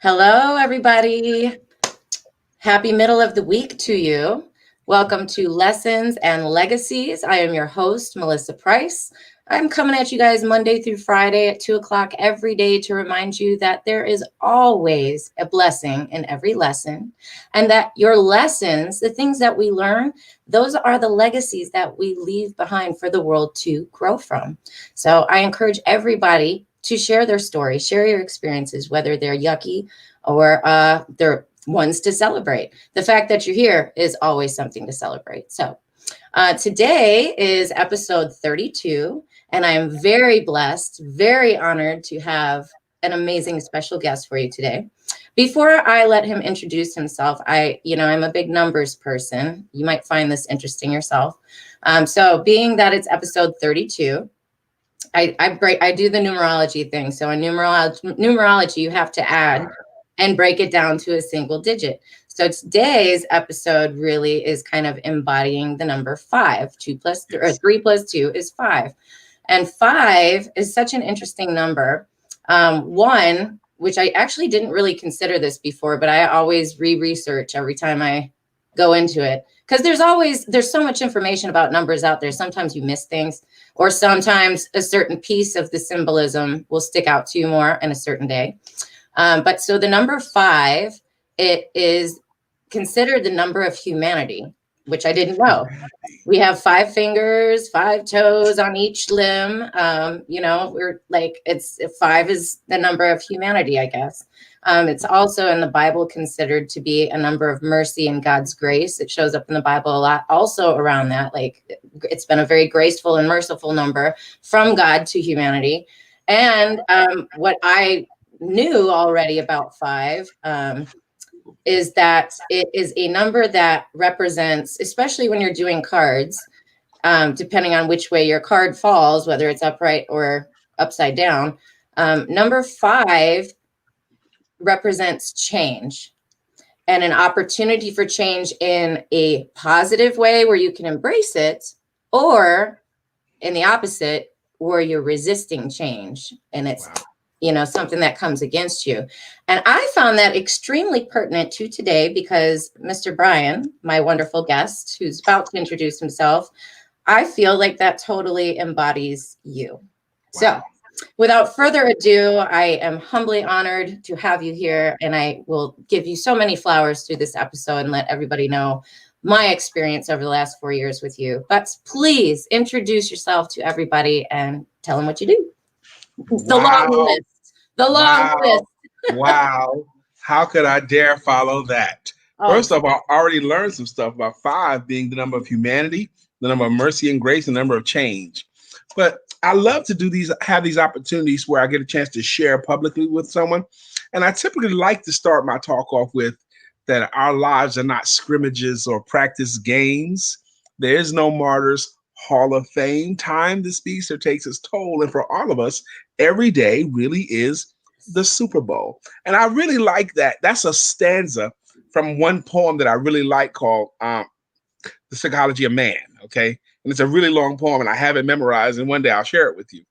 Hello, everybody. Happy middle of the week to you. Welcome to Lessons and Legacies. I am your host, Melissa Price. I'm coming at you guys Monday through Friday at 2 o'clock every day to remind you that there is always a blessing in every lesson, and that your lessons, the things that we learn, those are the legacies that we leave behind for the world to grow from. So I encourage everybody to share their story, share your experiences, whether they're yucky or they're ones to celebrate. The fact that you're here is always something to celebrate. So today is episode 32, and I am very blessed, very honored to have an amazing special guest for you today. Before I let him introduce himself, I'm a big numbers person. You might find this interesting yourself. So being that it's episode 32, I do the numerology thing. So in numerology, you have to add and break it down to a single digit. So today's episode really is kind of embodying the number 5. 3 plus 2 is 5. And 5 is such an interesting number. One, which I actually didn't really consider this before, but I always research every time I go into it. Because there's so much information about numbers out there. Sometimes you miss things, or sometimes a certain piece of the symbolism will stick out to you more in a certain day. But so the number 5, it is considered the number of humanity, which I didn't know. We have 5 fingers, 5 toes on each limb. We're like, 5 is the number of humanity, I guess. It's also in the Bible considered to be a number of mercy and God's grace. It shows up in the Bible a lot. Also around that, like, it's been a very graceful and merciful number from God to humanity. And what I knew already about 5 is that it is a number that represents, especially when you're doing cards, depending on which way your card falls, whether it's upright or upside down, number 5 represents change and an opportunity for change in a positive way where you can embrace it, or in the opposite where you're resisting change and it's something that comes against you. And I found that extremely pertinent to today because Mr. Brian, my wonderful guest, who's about to introduce himself, I feel like that totally embodies you. Wow. So without further ado, I am humbly honored to have you here, and I will give you so many flowers through this episode and let everybody know my experience over the last 4 years with you. But please introduce yourself to everybody and tell them what you do. The long list. The long list. Wow. How could I dare follow that? First off, I already learned some stuff about 5 being the number of humanity, the number of mercy and grace, and the number of change. But I love to have these opportunities where I get a chance to share publicly with someone. And I typically like to start my talk off with that our lives are not scrimmages or practice games. There is no martyrs Hall of Fame. Time that speaks or takes its toll. And for all of us, every day really is the Super Bowl. And I really like that. That's a stanza from one poem that I really like called The Psychology of Man. Okay. And it's a really long poem and I have it memorized, and one day I'll share it with you.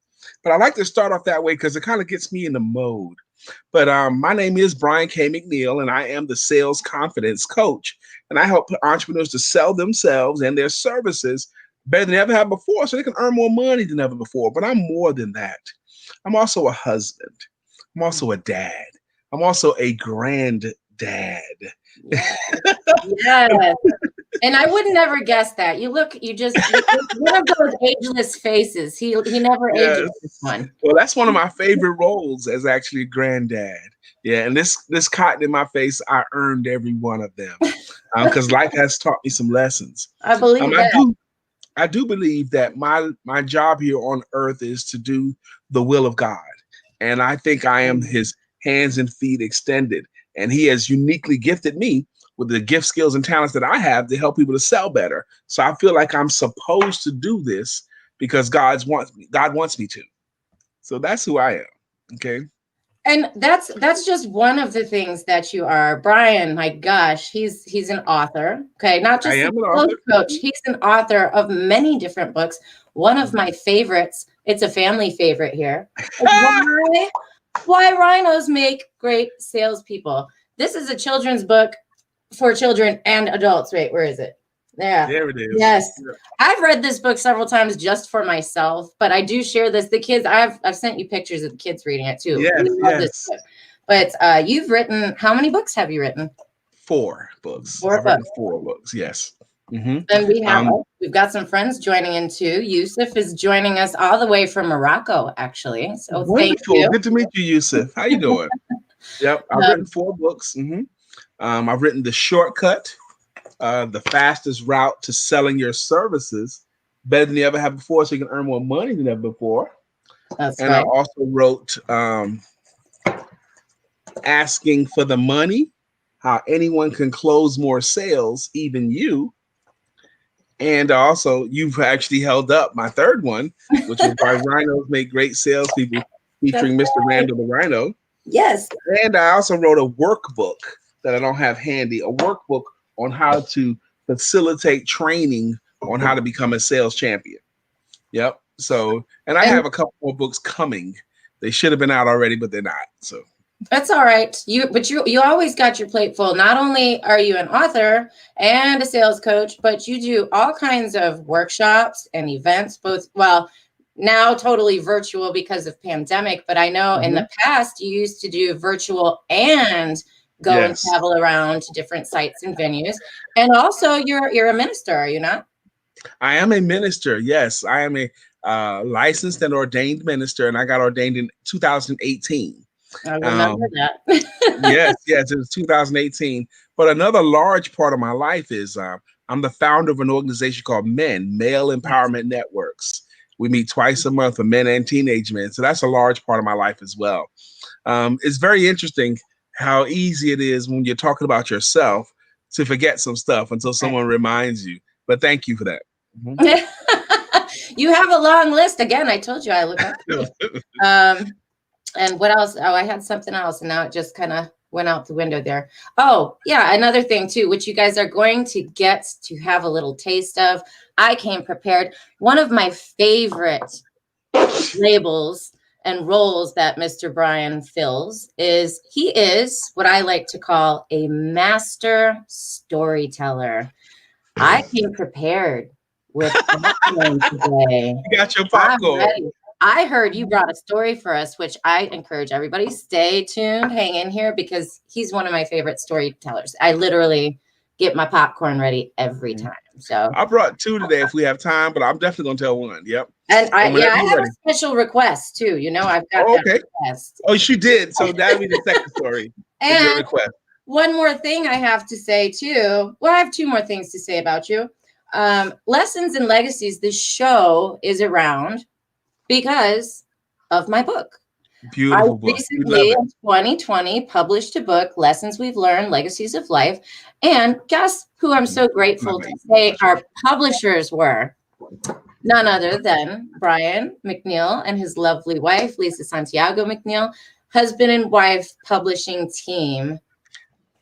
But I like to start off that way because it kind of gets me in the mode. But my name is Brian K. McNeill, and I am the sales confidence coach. And I help entrepreneurs to sell themselves and their services better than they ever have before, so they can earn more money than ever before. But I'm more than that. I'm also a husband. I'm also a dad. I'm also a granddad. Yes. And I would never guess that. You look one of those ageless faces. He never ages, this one. Well, that's one of my favorite roles, as actually a granddad. Yeah, and this cotton in my face, I earned every one of them because life has taught me some lessons. I believe that. I do believe that my job here on earth is to do the will of God. And I think I am his hands and feet extended. And he has uniquely gifted me with the gift, skills, and talents that I have to help people to sell better. So I feel like I'm supposed to do this because God wants me to. So that's who I am. Okay. And that's just one of the things that you are. Brian, my gosh, he's an author. Okay, not just a coach. He's an author of many different books. One of my favorites, it's a family favorite here. Why rhinos make great salespeople. This is a children's book for children and adults. Wait, where is it? There it is. Yes. Yeah. I've read this book several times just for myself, but I do share this. The kids, I've sent you pictures of the kids reading it too. Yes, yes. But you've written, how many books have you written? 4 books. I've written 4 books, yes. Mm-hmm. And we've got some friends joining in too. Yusuf is joining us all the way from Morocco, actually. So wonderful. Thank you. Good to meet you, Yusuf. How you doing? Yep, I've written 4 books. Mm-hmm. I've written The Shortcut, the fastest route to selling your services better than you ever have before, so you can earn more money than ever before. That's right. I also wrote Asking for the Money, how anyone can close more sales, even you. And also, you've actually held up my 3rd one, which is Why Rhinos Make Great Salespeople, featuring Mr. Randall the Rhino. Yes. And I also wrote a workbook that I don't have handy, a workbook on how to facilitate training on how to become a sales champion. Yep. So, and I have a couple more books coming. They should have been out already, but they're not. So that's all right. You always got your plate full. Not only are you an author and a sales coach, but you do all kinds of workshops and events, both, well, now totally virtual because of pandemic, but I know in the past you used to do virtual and go and travel around to different sites and venues. And also you're a minister, are you not? I am a minister. Yes, I am a licensed and ordained minister, and I got ordained in 2018. I remember that. yes, it was 2018. But another large part of my life is I'm the founder of an organization called Male Empowerment Networks. We meet twice a month for men and teenage men. So that's a large part of my life as well. It's very interesting how easy it is when you're talking about yourself to forget some stuff until someone reminds you. But thank you for that. Mm-hmm. You have a long list. Again, I told you I look up to you. And what else? Oh, I had something else, and now it just kind of went out the window there. Oh, yeah, another thing too, which you guys are going to get to have a little taste of. I came prepared. One of my favorite labels and roles that Mr. Brian fills is he is what I like to call a master storyteller. I came prepared with popcorn today. You got your popcorn. I heard you brought a story for us, which I encourage everybody, stay tuned, hang in here, because he's one of my favorite storytellers. I literally get my popcorn ready every time. So I brought 2 today if we have time, but I'm definitely going to tell one. Yep. And I have a special request too. You know, I've got that request. Oh, she did. So that'll be the second story. And your request. One more thing I have to say too. Well, I have 2 more things to say about you. Lessons and Legacies, this show is around because of my book. Beautiful book. Recently, in 2020, published a book, Lessons We've Learned, Legacies of Life. And guess who I'm so grateful to say our publishers were? None other than Brian McNeill and his lovely wife, Lisa Santiago McNeill. Husband and wife publishing team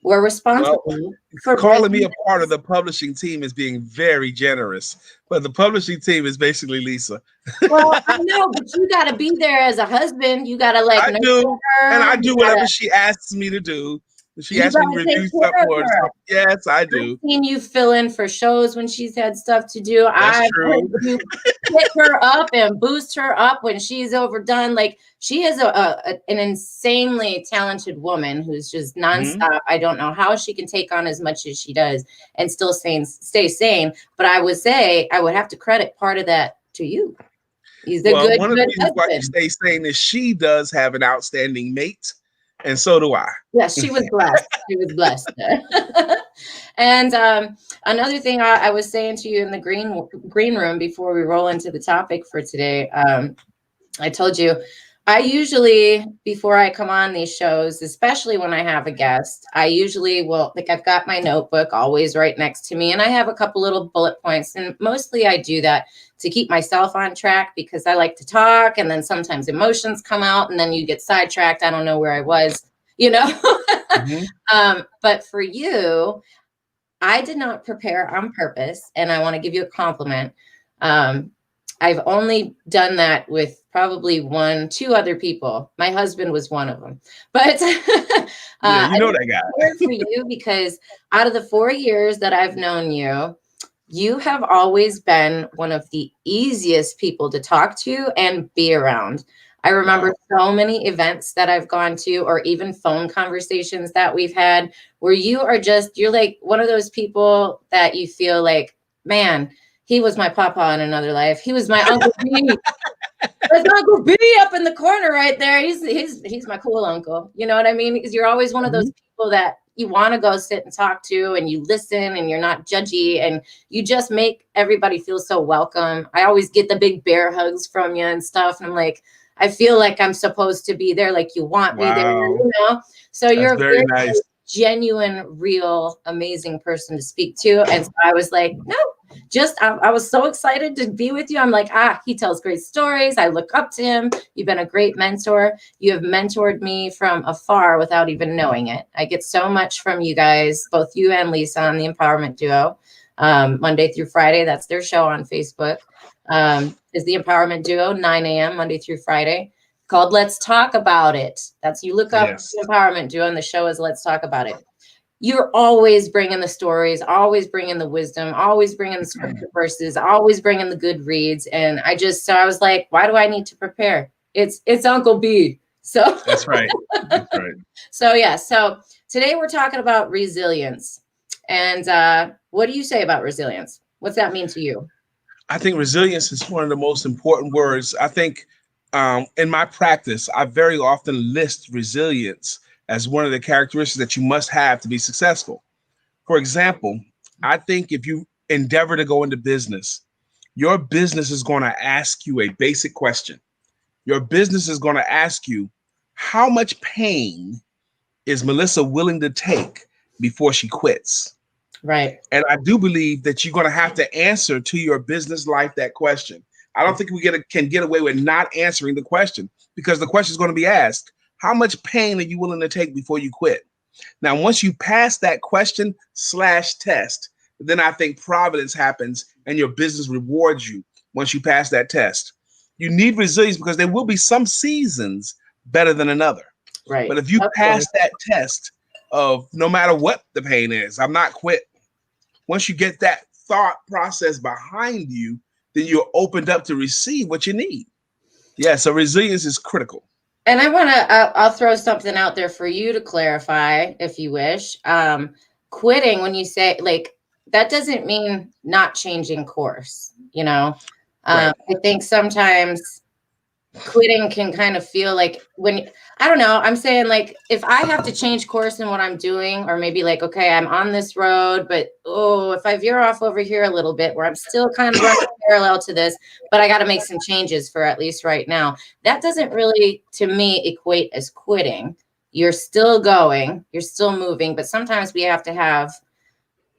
were responsible for calling me a part of the publishing team is being very generous, but the publishing team is basically Lisa. Well, I know, but you got to be there as a husband. You got to I do, and I do whatever she asks me to do. She asked me to review stuff for her. Yes, I do. I've seen you fill in for shows when she's had stuff to do. I've heard you pick her up and boost her up when she's overdone. Like, she is an insanely talented woman who's just nonstop. I don't know how she can take on as much as she does and still stay sane. But I would say I would have to credit part of that to you. He's a good one of the reasons why she stays sane is she does have an outstanding mate. And so do I. Yes, she was blessed. She was blessed. And another thing I was saying to you in the green room before we roll into the topic for today, I told you, I usually, before I come on these shows, especially when I have a guest, I usually will, like, I've got my notebook always right next to me, and I have a couple little bullet points, and mostly I do that to keep myself on track because I like to talk, and then sometimes emotions come out, and then you get sidetracked. I don't know where I was, you know. But for you, I did not prepare on purpose, and I want to give you a compliment. I've only done that with probably 2 other people. My husband was one of them. But yeah, you know that guy. For you, because out of the 4 years that I've known you, you have always been one of the easiest people to talk to and be around. I remember so many events that I've gone to, or even phone conversations that we've had, where you're like one of those people that you feel like, man, he was my papa in another life. He was my Uncle B. There's Uncle B up in the corner right there. He's my cool uncle. You know what I mean? Because you're always one of those people that you want to go sit and talk to, and you listen, and you're not judgy, and you just make everybody feel so welcome. I always get the big bear hugs from you and stuff. And I'm like, I feel like I'm supposed to be there, like you want me there, you know? So you're That's very nice. Genuine, real, amazing person to speak to. And so I was like, no, I was so excited to be with you. I'm like, he tells great stories. I look up to him. You've been a great mentor. You have mentored me from afar without even knowing it. I get so much from you guys, both you and Lisa on the Empowerment Duo, Monday through Friday. That's their show on Facebook. Is the Empowerment Duo, 9 a.m. Monday through Friday, called Let's Talk About It. That's, you look up the Empowerment Duo, and the show is Let's Talk About It. You're always bringing the stories, always bringing the wisdom, always bringing the scripture verses, always bringing the good reads. And so I was like, why do I need to prepare? It's Uncle B. So that's right. That's right. So today we're talking about resilience. And what do you say about resilience? What's that mean to you? I think resilience is one of the most important words. I think in my practice, I very often list resilience as one of the characteristics that you must have to be successful. For example, I think if you endeavor to go into business, your business is going to ask you a basic question. Your business is going to ask you, how much pain is Melissa willing to take before she quits? Right. And I do believe that you're going to have to answer to your business life that question. I don't think we can get away with not answering the question, because the question is going to be asked, how much pain are you willing to take before you quit? Now, once you pass that question / test, then I think providence happens and your business rewards you once you pass that test. You need resilience because there will be some seasons better than another. Right. But if you pass that test of no matter what the pain is, I'm not quit. Once you get that thought process behind you, then you're opened up to receive what you need. Yeah, so resilience is critical. And I'll throw something out there for you to clarify if you wish. Quitting, when you say, like, that doesn't mean not changing course, you know? Right. I think sometimes quitting can kind of feel like I don't know, I'm saying, like, if I have to change course in what I'm doing, or maybe like, okay, I'm on this road, but if I veer off over here a little bit where I'm still kind of running parallel to this, but I got to make some changes for at least right now, that doesn't really, to me, equate as quitting. You're still going, you're still moving, but sometimes we have to have,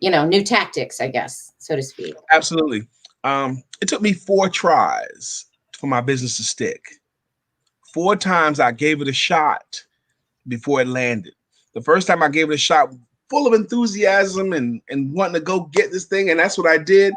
new tactics, I guess, so to speak. Absolutely. It took me 4 tries for my business to stick. 4 times I gave it a shot before it landed. The first time I gave it a shot, full of enthusiasm and wanting to go get this thing. And that's what I did.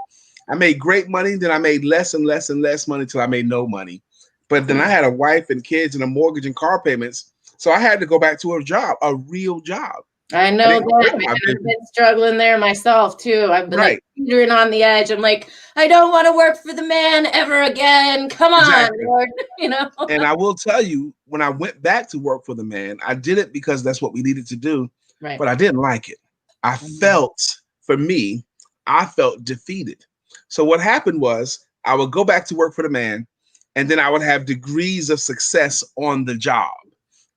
I made great money. Then I made less and less and less money till I made no money. But then I had a wife and kids and a mortgage and car payments. So I had to go back to a job, a real job. I know that, man. I've been struggling there myself too. I've been like teetering on the edge. I'm like, I don't want to work for the man ever again. Come on, Lord. And I will tell you, when I went back to work for the man, I did it because that's what we needed to do. Right. But I didn't like it. I felt defeated. So what happened was I would go back to work for the man, and then I would have degrees of success on the job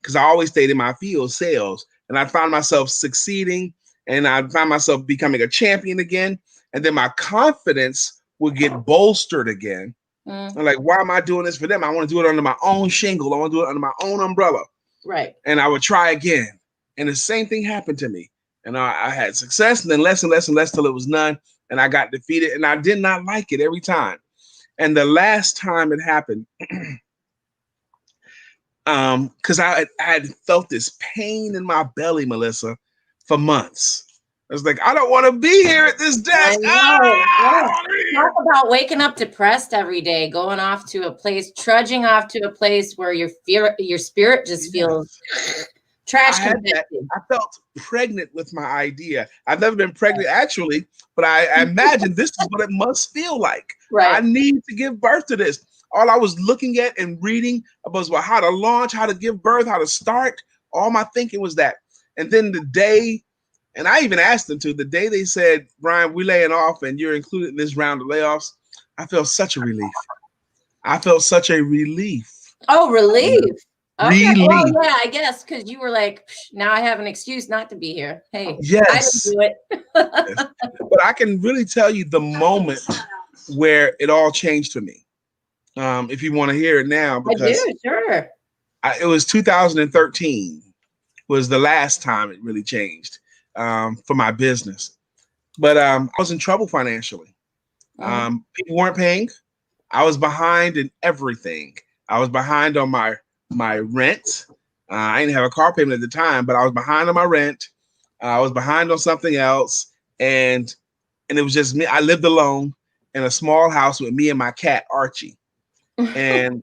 because I always stayed in my field, sales. And I found myself succeeding, and I found myself becoming a champion again. And then my confidence would get bolstered again. I'm like, why am I doing this for them? I want to do it under my own shingle. I want to do it under my own umbrella. Right. And I would try again. And the same thing happened to me. And I had success, and then less and less and less till it was none. And I got defeated, and I did not like it every time. And the last time it happened, because I had felt this pain in my belly, Melissa, for months. I was like, I don't want to be here at this desk. talk about waking up depressed every day, going off to a place, trudging off to a place where your spirit just feels trash compacted. I felt pregnant with my idea. I've never been pregnant actually, but I imagine this is what it must feel like. Right. I need to give birth to this. All I was looking at and reading was about how to launch, how to give birth, how to start. All my thinking was that. And then the day, and I even asked them to, the day they said, Brian, we're laying off and you're included in this round of layoffs, I felt such a relief. Oh, relief. Okay. Relief. Well, yeah, I guess because you were like, now I have an excuse not to be here. Hey, yes. I didn't do it. Yes. But I can really tell you the moment where it all changed for me. If you want to hear it now, because I do, sure. It was 2013 was the last time it really changed for my business. But I was in trouble financially. People weren't paying. I was behind in everything. I was behind on my rent. I didn't have a car payment at the time, but I was behind on my rent. I was behind on something else, and it was just me. I lived alone in a small house with me and my cat Archie, and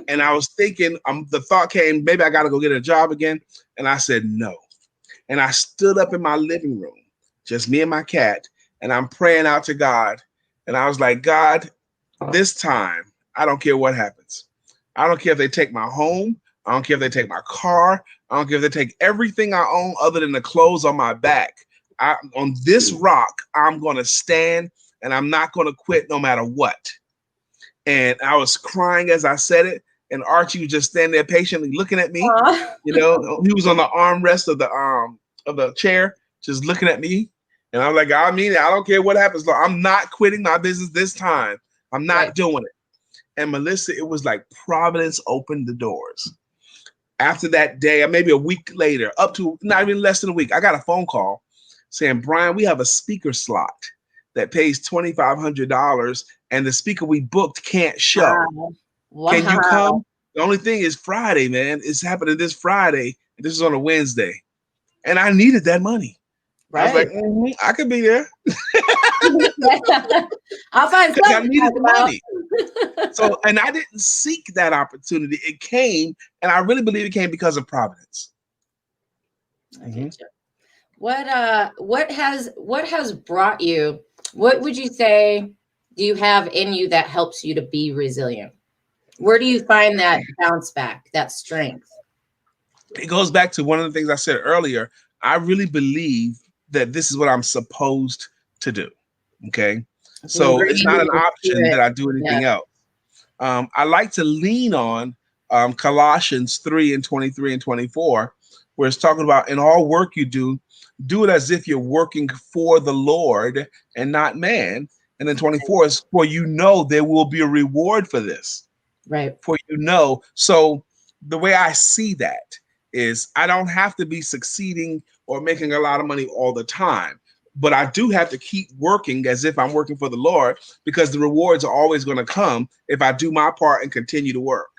I was thinking, the thought came, maybe I got to go get a job again, and I said no, and I stood up in my living room, just me and my cat, and I'm praying out to God, and I was like, God, this time I don't care what happens. I don't care if they take my home. I don't care if they take my car. I don't care if they take everything I own other than the clothes on my back. On this rock, I'm going to stand and I'm not going to quit no matter what. And I was crying as I said it. And Archie was just standing there patiently looking at me. You know, he was on the armrest of the chair, just looking at me. And I was like, I mean, I don't care what happens. Look, I'm not quitting my business this time. I'm not doing it. And Melissa, it was like Providence opened the doors. After that day, maybe a week later, up to not even less than a week, I got a phone call saying, Brian, we have a speaker slot that pays $2,500 and the speaker we booked can't show. Wow. Can you come? The only thing is Friday, man. It's happening this Friday. And this is on a Wednesday. And I needed that money. Right. I was like, I could be there. I'll find something. I needed the money. So, and I didn't seek that opportunity. It came, and I really believe it came because of Providence. What has brought you? What would you say do you have in you that helps you to be resilient? Where do you find that bounce back, that strength? It goes back to one of the things I said earlier. I really believe that this is what I'm supposed to do. Okay. So it's not an option that I do anything else. I like to lean on Colossians 3:23 and 24, where it's talking about in all work you do it as if you're working for the Lord and not man. And then 24 is for you know there will be a reward for this. Right. For you know. So the way I see that is I don't have to be succeeding or making a lot of money all the time. But I do have to keep working as if I'm working for the Lord, because the rewards are always going to come if I do my part and continue to work.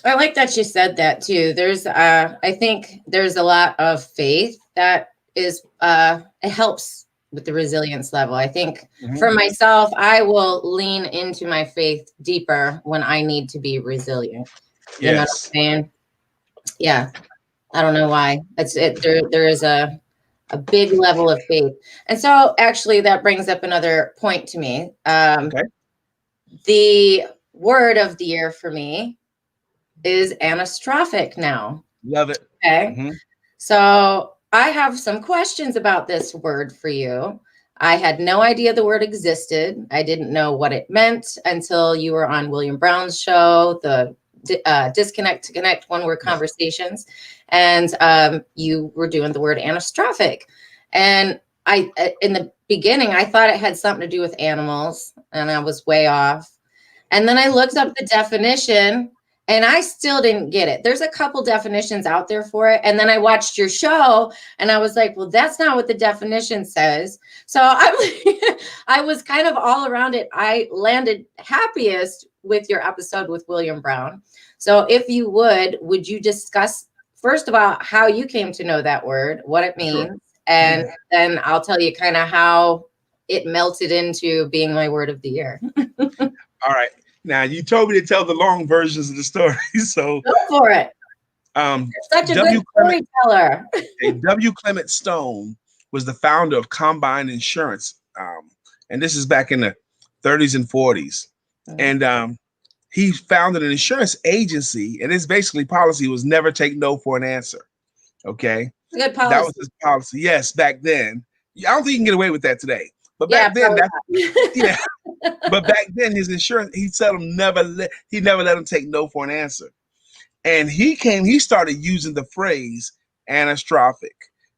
I like that you said that too. There's, I think there's a lot of faith that is, it helps with the resilience level. I think for myself, I will lean into my faith deeper when I need to be resilient. You know what I'm saying? Yeah. I don't know why. There is a big level of faith. And so actually that brings up another point to me. The word of the year for me is anastrophic now. Love it. Okay. So I have some questions about this word for you. I had no idea the word existed. I didn't know what it meant until you were on William Brown's show, the Disconnect to Connect, one-word conversations. And you were doing the word anastrophic. And in the beginning, I thought it had something to do with animals, and I was way off. And then I looked up the definition, and I still didn't get it. There's a couple definitions out there for it. And then I watched your show, and I was like, well, that's not what the definition says. So I was kind of all around it. I landed happiest with your episode with William Brown. So if you would you discuss, first of all, how you came to know that word, what it means, and then I'll tell you kind of how it melted into being my word of the year. All right. Now, you told me to tell the long versions of the story. So go for it. Such a good storyteller. W. Clement Stone was the founder of Combine Insurance. And this is back in the 30s and 40s. Mm-hmm. And he founded an insurance agency, and his basically policy was never take no for an answer. Okay. Good policy. That was his policy. Yes, back then. I don't think you can get away with that today. But back then, yeah. But back then, his insurance, he never let him take no for an answer. And he started using the phrase catastrophic.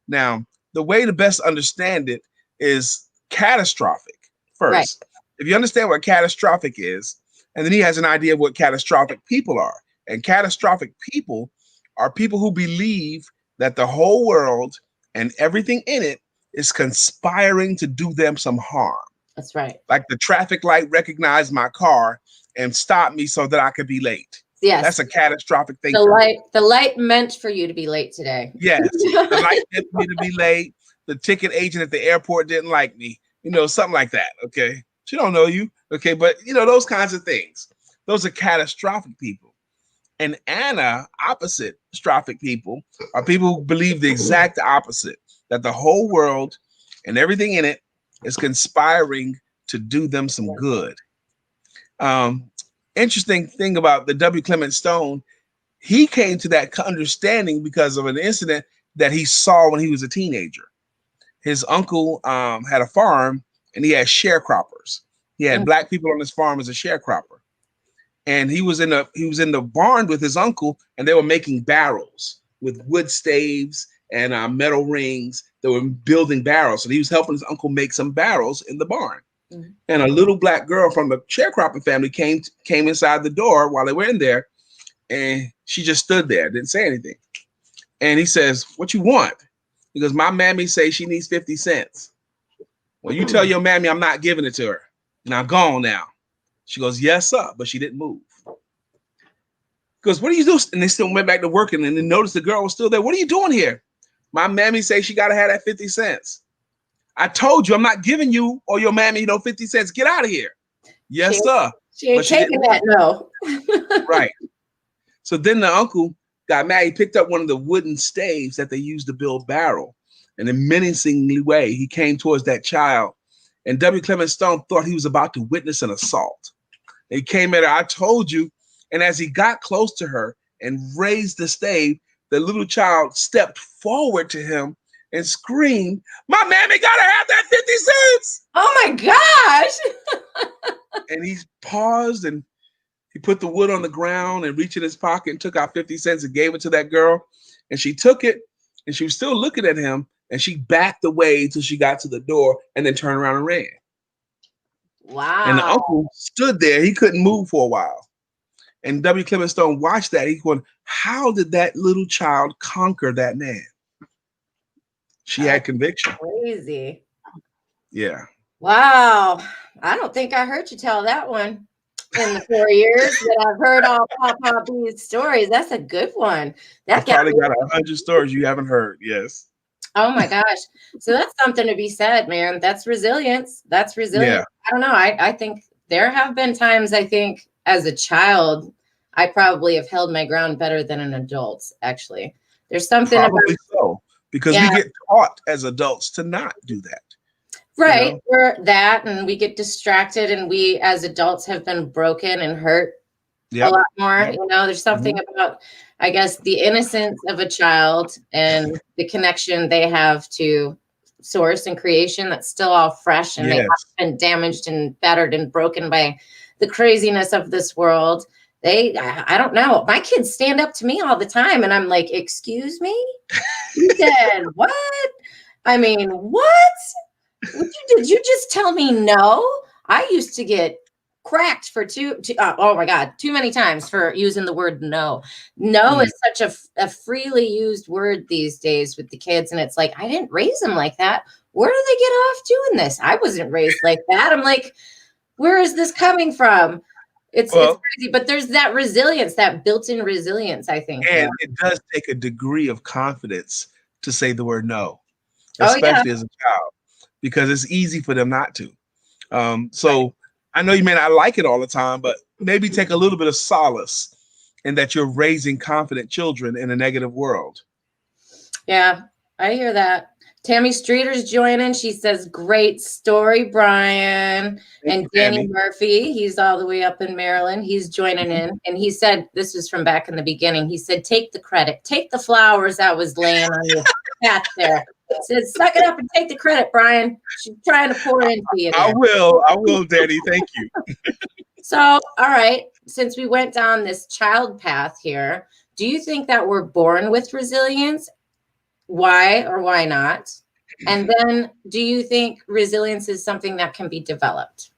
Now, the way to best understand it is catastrophic first. Right. If you understand what catastrophic is, and then he has an idea of what catastrophic people are. And catastrophic people are people who believe that the whole world and everything in it is conspiring to do them some harm. That's right. Like the traffic light recognized my car and stopped me so that I could be late. Yes. That's a catastrophic thing. The light meant for you to be late today. Yes. The light meant for me to be late. The ticket agent at the airport didn't like me. Something like that. Okay. She don't know you. Okay. But those kinds of things. Those are catastrophic people. And opposite strophic people are people who believe the exact opposite, that the whole world and everything in it is conspiring to do them some good. Interesting thing about the W. Clement Stone, he came to that understanding because of an incident that he saw when he was a teenager. His uncle had a farm, and he had sharecroppers. He had black people on his farm as a sharecropper. And he was in the barn with his uncle, and they were making barrels with wood staves and metal rings. They were building barrels, and he was helping his uncle make some barrels in the barn. Mm-hmm. And a little black girl from the sharecropping family came inside the door while they were in there, and she just stood there, didn't say anything. And he says, "What you want?" He goes, "My mammy say she needs 50 cents. Well, you tell your mammy I'm not giving it to her. Now gone now." She goes, "Yes, sir," but she didn't move. He goes, "What are you doing?" And they still went back to working, and then noticed the girl was still there. "What are you doing here?" "My mammy say she got to have that 50 cents. I told you I'm not giving you or your mammy 50 cents. Get out of here." "Yes, sir." She ain't taking that, no. Right. So then the uncle got mad. He picked up one of the wooden staves that they used to build barrel. And in a menacingly way, he came towards that child. And W. Clement Stone thought he was about to witness an assault. He came at her, "I told you." And as he got close to her and raised the stave, the little child stepped forward to him and screamed, "My mammy gotta have that 50 cents. Oh my gosh. And he paused and he put the wood on the ground and reached in his pocket and took out 50 cents and gave it to that girl. And she took it, and she was still looking at him, and she backed away till she got to the door and then turned around and ran. Wow. And the uncle stood there. He couldn't move for a while. And W. Clement Stone watched that. He went, how did that little child conquer that man? She had conviction. Crazy. Yeah. Wow. I don't think I heard you tell that one in the 4 years that I've heard all Pop B's stories. That's a good one. I've probably got 100 stories you haven't heard. Yes. Oh my gosh. So that's something to be said, man. That's resilience. That's resilience. Yeah. I don't know. I think there have been times, I think, as a child, I probably have held my ground better than an adult, actually. There's something probably so, because we get taught as adults to not do that. Right. You know? We're that, and we get distracted, and we as adults have been broken and hurt a lot more. Yep. You know, there's something about, I guess, the innocence of a child and the connection they have to source and creation that's still all fresh, and they haven't been damaged and battered and broken by the craziness of this world. I don't know. My kids stand up to me all the time, and I'm like, "Excuse me? You said what? I mean, what? Did you just tell me no?" I used to get cracked for oh my God, too many times for using the word no. No is such a freely used word these days with the kids. And it's like, I didn't raise them like that. Where do they get off doing this? I wasn't raised like that. I'm like, where is this coming from? It's crazy, but there's that resilience, that built-in resilience, I think. And it does take a degree of confidence to say the word no, especially as a child. because it's easy for them not to. So I know you may not like it all the time, but maybe take a little bit of solace in that you're raising confident children in a negative world. Yeah, I hear that. Tammy Streeter's joining. She says, great story, Brian. And Danny Murphy, he's all the way up in Maryland. He's joining in. And he said, this was from back in the beginning. He said, take the credit. Take the flowers that was laying on your path there. He said, suck it up and take the credit, Brian. She's trying to pour into you there. I will, Danny. Thank you. So, all right. Since we went down this child path here, do you think that we're born with resilience? Why or why not? And then do you think resilience is something that can be developed?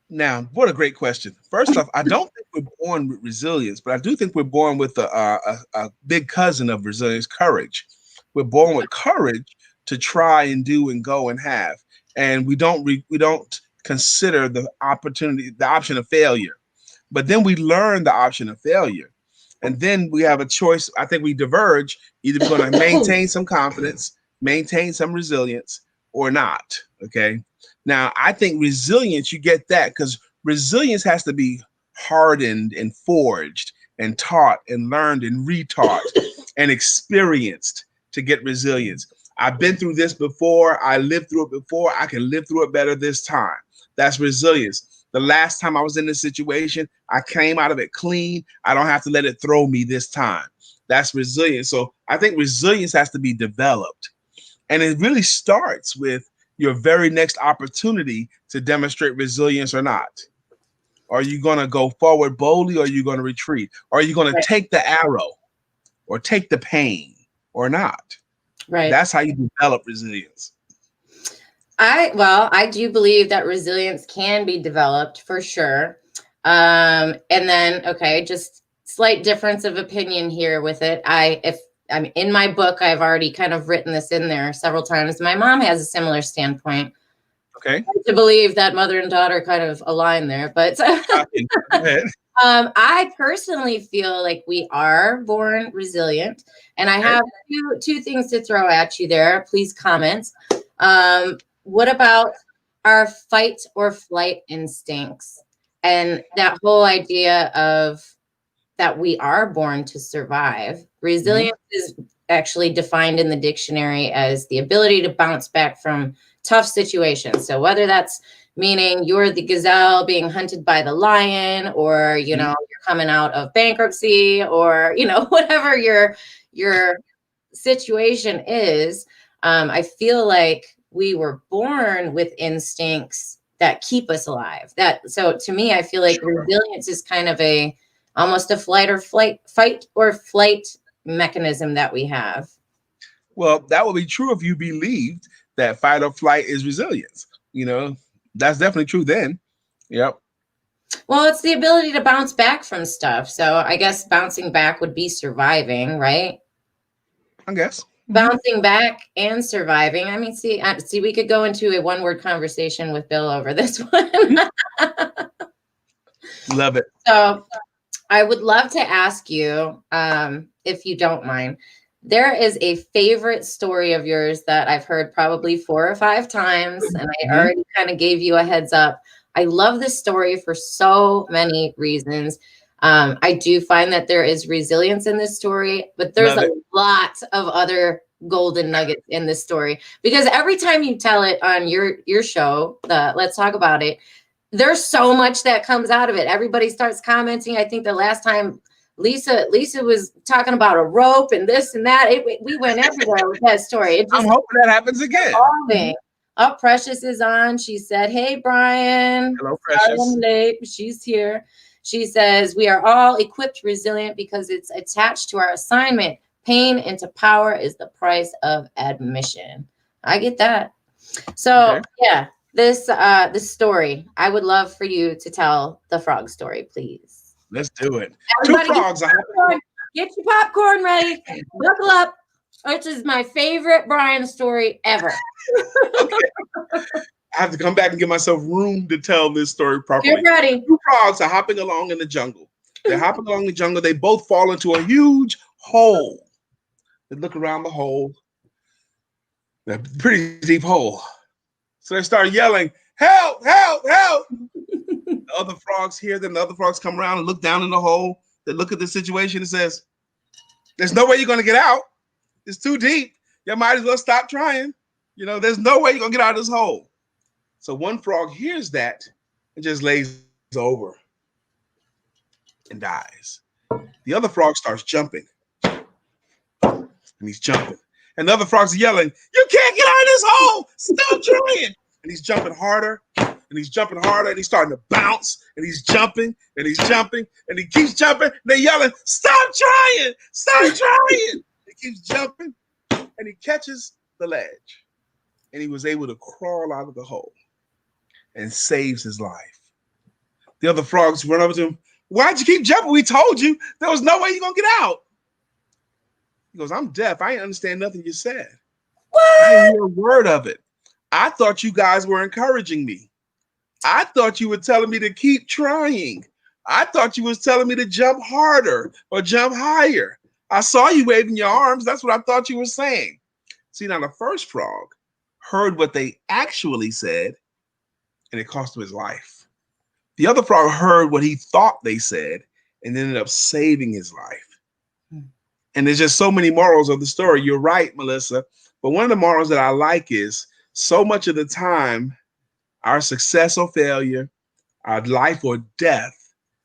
Now, what a great question. First off, I don't think we're born with resilience, but I do think we're born with a big cousin of resilience, courage. We're born with courage to try and do and go and have. And we don't consider the option of failure. But then we learn the option of failure. And then we have a choice. I think we diverge. Either we're going to maintain some confidence, maintain some resilience, or not. Okay. Now, I think resilience, you get that because resilience has to be hardened and forged and taught and learned and retaught and experienced to get resilience. I've been through this before. I lived through it before. I can live through it better this time. That's resilience. The last time I was in this situation, I came out of it clean. I don't have to let it throw me this time. That's resilience. So I think resilience has to be developed. And it really starts with your very next opportunity to demonstrate resilience or not. Are you going to go forward boldly or are you going to retreat? Are you going to take the arrow or take the pain or not? Right. That's how you develop resilience. I do believe that resilience can be developed for sure. And then, okay, just slight difference of opinion here with it. I'm in my book, I've already kind of written this in there several times. My mom has a similar standpoint. Okay. To believe that mother and daughter kind of align there, but I personally feel like we are born resilient, and I have two things to throw at you there. Please comment. What about our fight or flight instincts and that whole idea of that we are born to survive? Resilience is actually defined in the dictionary as the ability to bounce back from tough situations. So whether that's meaning you're the gazelle being hunted by the lion, or, you know, you're coming out of bankruptcy, or, you know, whatever your situation is, I feel like we were born with instincts that keep us alive. So to me, I feel like resilience is kind of almost a fight or flight mechanism that we have. Well, that would be true if you believed that fight or flight is resilience. You know, that's definitely true then. Yep. Well, it's the ability to bounce back from stuff. So I guess bouncing back would be surviving, right? I guess. Bouncing back and surviving. I mean, see, we could go into a one-word conversation with Bill over this one. Love it. So I would love to ask you, if you don't mind, there is a favorite story of yours that I've heard probably 4 or 5 times, and I already kind of gave you a heads up. I love this story for so many reasons. I do find that there is resilience in this story, but there's a lot of other golden nuggets in this story, because every time you tell it on your show, Let's Talk About It, there's so much that comes out of it. Everybody starts commenting. I think the last time Lisa was talking about a rope and this and that. We went everywhere with that story. I'm hoping that happens again. Oh, Precious is on. She said, "Hey, Brian." Hello, Precious. I'm late. She's here. She says, "We are all equipped resilient because it's attached to our assignment. Pain into power is the price of admission." I get that. So yeah, this story, I would love for you to tell the frog story, please. Let's do it. Everybody 2 frogs. Get your popcorn ready. Buckle up. This is my favorite Brian story ever. Okay. I have to come back and give myself room to tell this story properly. Get ready. 2 frogs are hopping along in the jungle. They're hopping along the jungle. They both fall into a huge hole. They look around the hole. a pretty deep hole. So they start yelling, help, help, help. The other frogs hear them. The other frogs come around and look down in the hole. They look at the situation and says, there's no way you're going to get out. It's too deep. You might as well stop trying. There's no way you're going to get out of this hole. So one frog hears that and just lays over and dies. The other frog starts jumping. And he's jumping. And the other frogs are yelling, you can't get out of this hole. Stop trying. And he's jumping harder. And he's jumping harder. And he's starting to bounce. And he's jumping. And he's jumping. And he keeps jumping. And they're yelling, stop trying. Stop trying. He keeps jumping. And he catches the ledge. And he was able to crawl out of the hole and saves his life. The other frogs run over to him. Why'd you keep jumping? We told you there was no way you're going to get out. He goes, I'm deaf. I didn't understand nothing you said. What? I didn't hear a word of it. I thought you guys were encouraging me. I thought you were telling me to keep trying. I thought you was telling me to jump harder or jump higher. I saw you waving your arms. That's what I thought you were saying. See, now the first frog heard what they actually said, and it cost him his life. The other frog heard what he thought they said and ended up saving his life. And there's just so many morals of the story. You're right, Melissa. But one of the morals that I like is so much of the time, our success or failure, our life or death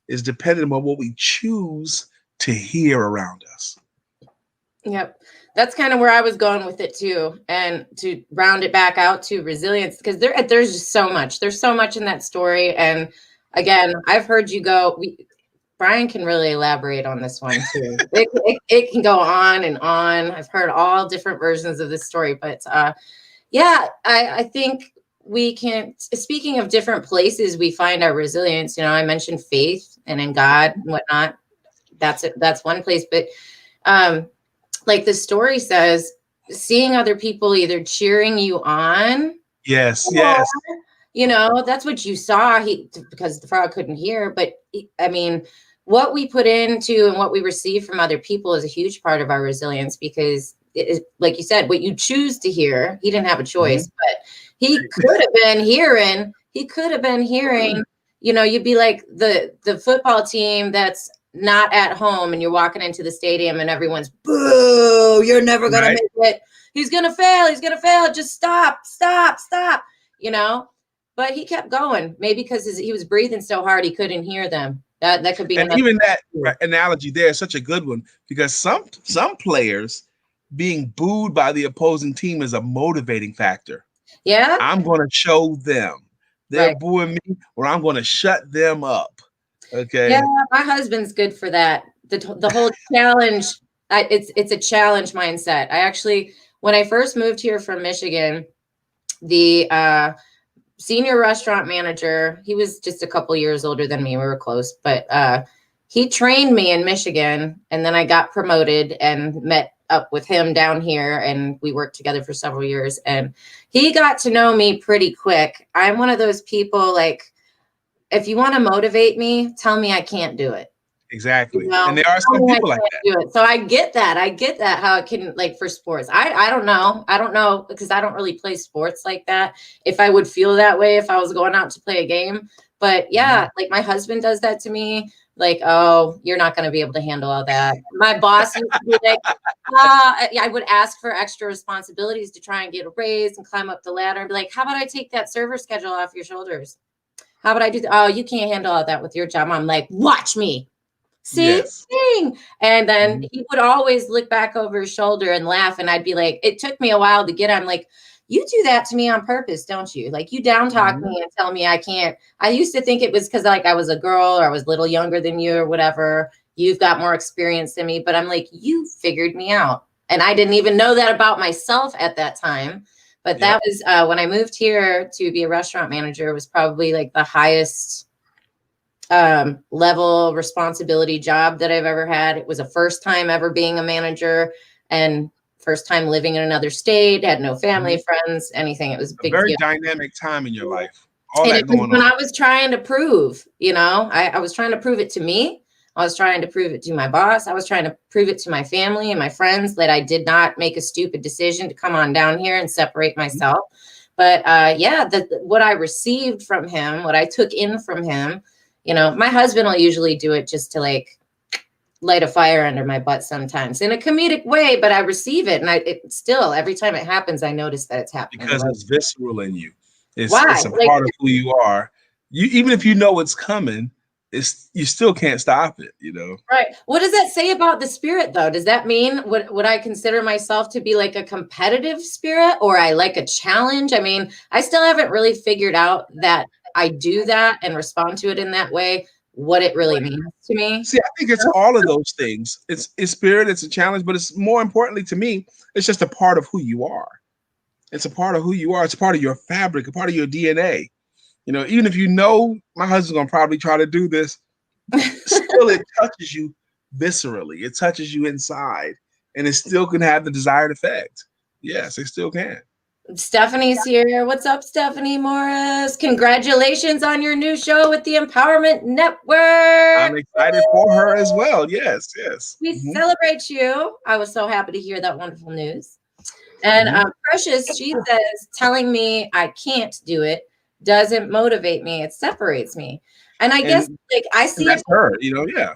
is dependent on what we choose to hear around us. Yep. That's kind of where I was going with it too. And to round it back out to resilience, because there's just so much. There's so much in that story. And again, I've heard you go, Brian can really elaborate on this one too. It can go on and on. I've heard all different versions of this story, but I think we can, speaking of different places we find our resilience, I mentioned faith and in God and whatnot. That's it. That's one place. But like the story says, seeing other people either cheering you on. Yes. That's what you saw. Because the frog couldn't hear, but what we put into and what we receive from other people is a huge part of our resilience, because like you said, what you choose to hear, he didn't have a choice, but he could have been hearing, you'd be like the football team that's not at home and you're walking into the stadium and everyone's boo, you're never going to make it. He's going to fail. Just stop. But he kept going, maybe because he was breathing so hard he couldn't hear them. That could be. And even that analogy there is such a good one, because some players being booed by the opposing team is a motivating factor. Yeah. I'm going to show them they're booing me, or I'm going to shut them up. Okay. Yeah, my husband's good for that. The whole challenge. It's a challenge mindset. I actually, when I first moved here from Michigan, the senior restaurant manager, he was just a couple years older than me. We were close, but he trained me in Michigan, and then I got promoted and met up with him down here, and we worked together for several years, and he got to know me pretty quick. I'm one of those people, like, if you want to motivate me, tell me I can't do it. Exactly. And there are some people like that. So I get that, how it can, like, for sports. I don't know because I don't really play sports like that. If I would feel that way if I was going out to play a game. But yeah, like my husband does that to me. Like, oh, you're not going to be able to handle all that. My boss used to be like, I would ask for extra responsibilities to try and get a raise and climb up the ladder and be like, how about I take that server schedule off your shoulders? How about I do that? Oh, you can't handle all that with your job. I'm like, watch me. See, sing. And then he would always look back over his shoulder and laugh. And I'd be like, it took me a while to get, I'm like, you do that to me on purpose, don't you? Like, you down talk me and tell me I can't. I used to think it was because, like, I was a girl or I was a little younger than you or whatever. You've got more experience than me. But I'm like, you figured me out. And I didn't even know that about myself at that time. But that was when I moved here to be a restaurant manager, it was probably like the highest level responsibility job that I've ever had. It was a first time ever being a manager and first time living in another state, had no family, friends, anything. It was a big very deal. Dynamic time in your life. All and that going on. When I was trying to prove, I was trying to prove it to me. I was trying to prove it to my boss. I was trying to prove it to my family and my friends that I did not make a stupid decision to come on down here and separate myself. But what I received from him, what I took in from him, my husband will usually do it just to like light a fire under my butt sometimes in a comedic way, but I receive it. And it still, every time it happens, I notice that it's happening. Because it's visceral in you. Why? It's a part of who you are. Even if you know it's coming, you still can't stop it, Right. What does that say about the spirit, though? Does that mean would I consider myself to be like a competitive spirit, or I like a challenge? I mean, I still haven't really figured out that I do that and respond to it in that way, what it really means to me. See, I think it's all of those things. It's spirit, it's a challenge, but it's more importantly to me, it's just a part of who you are. It's a part of who you are. It's a part of your fabric, a part of your DNA. Even if my husband's gonna probably try to do this, still it touches you viscerally. It touches you inside, and it still can have the desired effect. Yes, it still can. Stephanie's here. What's up, Stephanie Morris? Congratulations on your new show with the Empowerment Network. I'm excited for her as well. Yes. We celebrate you. I was so happy to hear that wonderful news. And Precious, she says, telling me I can't do it doesn't motivate me. It separates me. And I guess I see that's it. Her, yeah.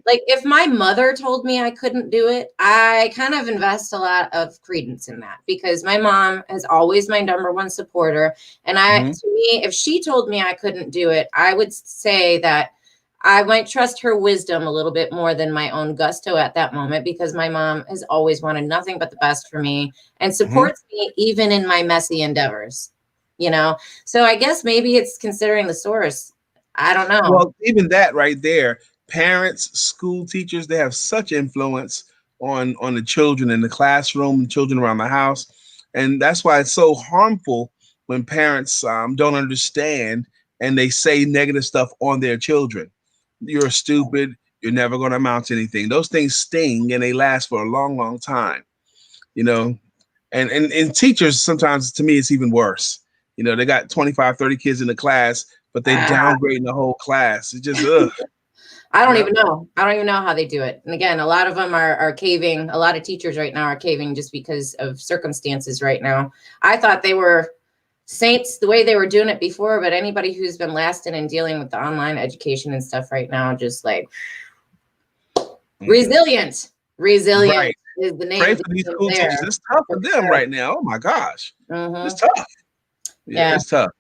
Like if my mother told me I couldn't do it, I kind of invest a lot of credence in that, because my mom is always my number one supporter. And to me, if she told me I couldn't do it, I would say that I might trust her wisdom a little bit more than my own gusto at that moment, because my mom has always wanted nothing but the best for me and supports me even in my messy endeavors, So I guess maybe it's considering the source. I don't know. Well, even that right there, parents, school teachers, they have such influence on the children in the classroom, children around the house. And that's why it's so harmful when parents don't understand and they say negative stuff on their children. You're stupid. You're never going to amount to anything. Those things sting and they last for a long, long time, And teachers, sometimes to me, it's even worse. They got 25, 30 kids in the class, but they downgrading the whole class. It's just, I don't even know. I don't even know how they do it. And again, a lot of them are caving. A lot of teachers right now are caving just because of circumstances right now. I thought they were saints the way they were doing it before, but anybody who's been lasting and dealing with the online education and stuff right now, just like resilient right. is the name. Pray for these school teachers. It's tough for them right now. Oh my gosh. It's tough. Yeah, it's tough.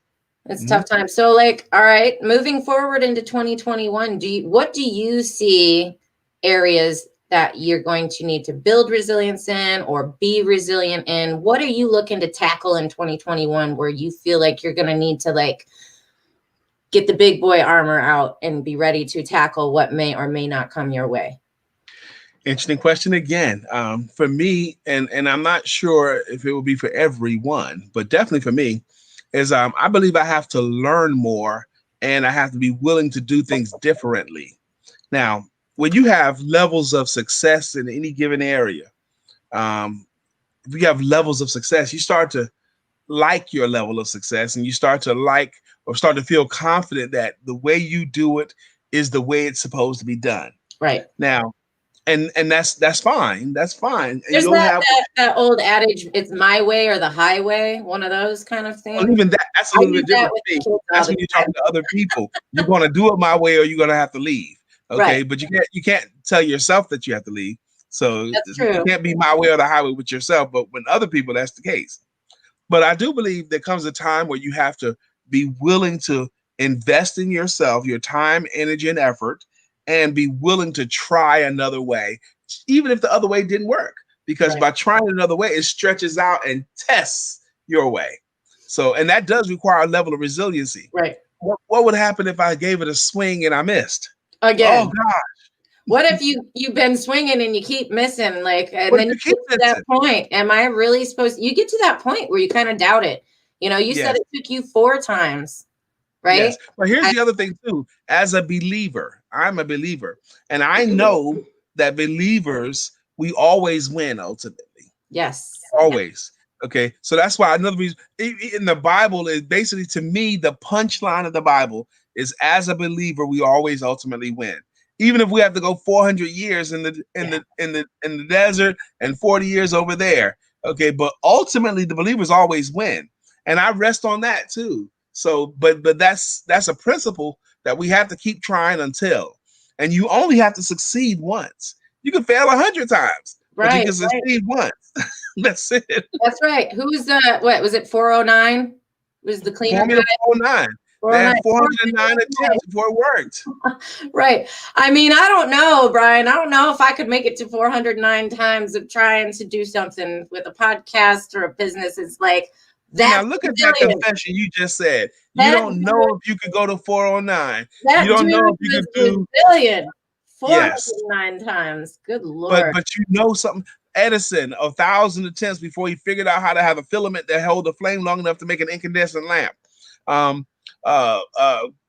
It's tough time. So all right, moving forward into 2021, what do you see areas that you're going to need to build resilience in or be resilient in? What are you looking to tackle in 2021 where you feel like you're going to need to get the big boy armor out and be ready to tackle what may or may not come your way? Interesting question again. For me, and I'm not sure if it will be for everyone, but definitely for me, is I believe I have to learn more and I have to be willing to do things differently. Now, when you have levels of success in any given area, if you have levels of success, you start to like your level of success and you start to feel confident that the way you do it is the way it's supposed to be done. Right. Now, and that's fine. That's fine. There's that old adage, it's my way or the highway, one of those kind of things. Well, even that's a little bit different thing. That's when you're talking to other people. You're going to do it my way or you're going to have to leave. Okay. Right. But you can't tell yourself that you have to leave. So you can't be my way or the highway with yourself. But when other people, that's the case. But I do believe there comes a time where you have to be willing to invest in yourself, your time, energy, and effort, and be willing to try another way, even if the other way didn't work. Because by trying another way, it stretches out and tests your way. So, and that does require a level of resiliency. Right. What would happen if I gave it a swing and I missed? Again. Oh gosh. What if you've been swinging and you keep missing, and then you get to that point? Am I really supposed? You get to that point where you kind of doubt it. You said it took you 4 times, right? Yes. But here's the other thing too. As a believer, I'm a believer, and I know that believers, we always win ultimately. Yes. Always. Okay. So that's why another reason in the Bible is basically, to me, the punchline of the Bible is, as a believer, we always ultimately win. even if we have to go 400 years in the desert and 40 years over there. Okay, but ultimately the believers always win, and I rest on that too. So, but that's a principle that we have to keep trying until, and you only have to succeed once. You can fail 100 times, but you can succeed once. That's it. That's right. Who's the what was it? 409 was the cleaner Formula guy. 409. They had 409 attempts before it worked. Right. I mean, I don't know, Brian. I don't know if I could make it to 409 times of trying to do something with a podcast or a business. It's like that. Now look at that confession you just said. You don't know if you could go to 409. You don't know if you could do billion 409 times. Good Lord. But you know something. Edison, 1,000 attempts before he figured out how to have a filament that held the flame long enough to make an incandescent lamp.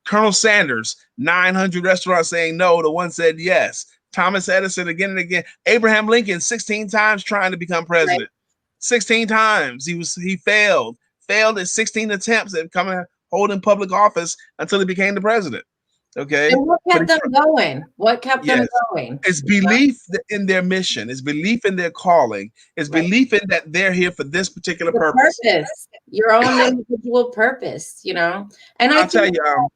Colonel Sanders, 900 restaurants saying no, the one said yes. Thomas Edison again and again. Abraham Lincoln, 16 times trying to become president. Right. 16 times he failed at 16 attempts at holding public office until he became the president. Okay. And what kept them going? What kept them going? It's belief in their mission. It's belief in their calling. It's belief in that they're here for this particular purpose. Your own individual purpose, you know. And I'll tell you,